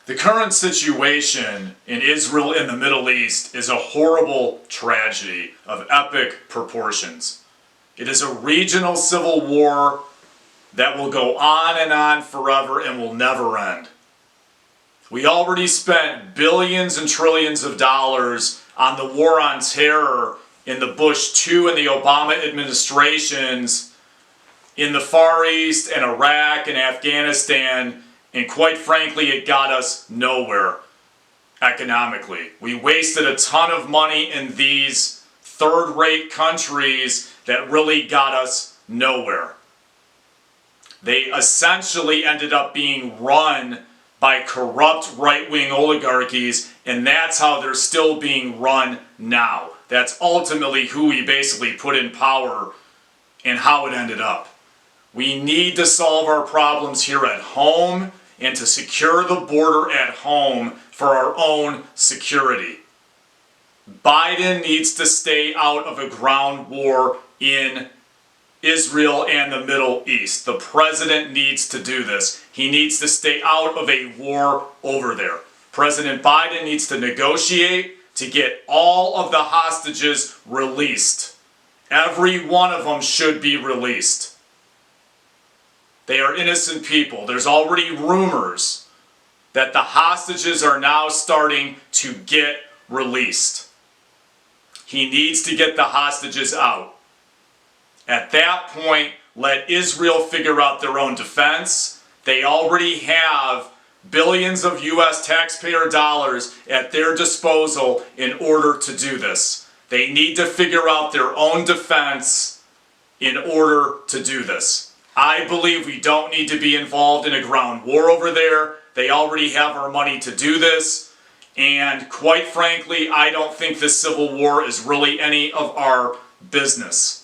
The current situation in Israel and the Middle East is a horrible tragedy of epic proportions. It is a regional civil war that will go on and on forever and will never end. We already spent billions and trillions of dollars on the war on terror in the Bush II and the Obama administrations in the Far East and Iraq and Afghanistan, and quite frankly, it got us nowhere economically. We wasted a ton of money in these third-rate countries that really got us nowhere. They essentially ended up being run by corrupt right-wing oligarchies, and that's how they're still being run now. That's ultimately who we basically put in power and how it ended up. We need to solve our problems here at home and to secure the border at home for our own security. Biden needs to stay out of a ground war in Israel and the Middle East. The president needs to do this. He needs to stay out of a war over there. President Biden needs to negotiate to get all of the hostages released. Every one of them should be released. They are innocent people. There's already rumors that the hostages are now starting to get released. He needs to get the hostages out. At that point, let Israel figure out their own defense. They already have billions of US taxpayer dollars at their disposal in order to do this. They need to figure out their own defense in order to do this. I believe we don't need to be involved in a ground war over there. They already have our money to do this. And quite frankly, I don't think this civil war is really any of our business.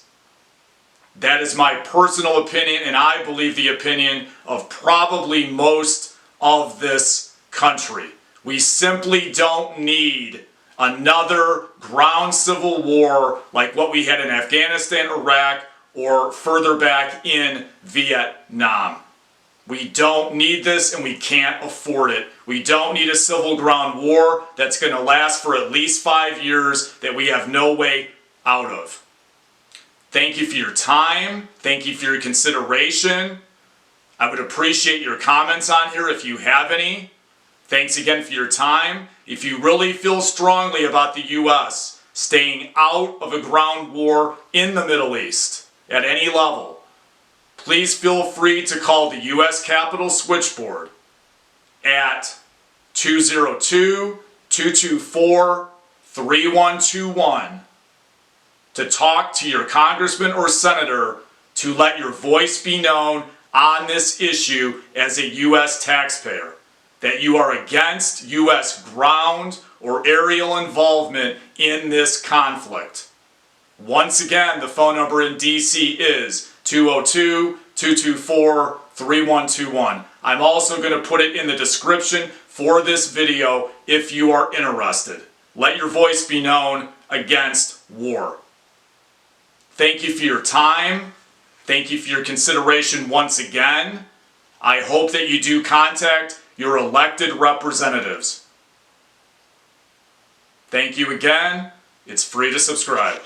That is my personal opinion, and I believe the opinion of probably most of this country. We simply don't need another ground civil war like what we had in Afghanistan, Iraq, or further back in Vietnam. We don't need this, and we can't afford it. We don't need a civil ground war that's going to last for at least 5 years that we have no way out of. Thank you for your time. Thank you for your consideration. I would appreciate your comments on here if you have any. Thanks again for your time. If you really feel strongly about the U.S. staying out of a ground war in the Middle East at any level, please feel free to call the U.S. Capitol Switchboard at 202-224-3121 to talk to your congressman or senator to let your voice be known on this issue as a U.S. taxpayer, that you are against U.S. ground or aerial involvement in this conflict. Once again, the phone number in DC is 202-224-3121. I'm also going to put it in the description for this video if you are interested. Let your voice be known against war. Thank you for your time. Thank you for your consideration once again. I hope that you do contact your elected representatives. Thank you again. It's free to subscribe.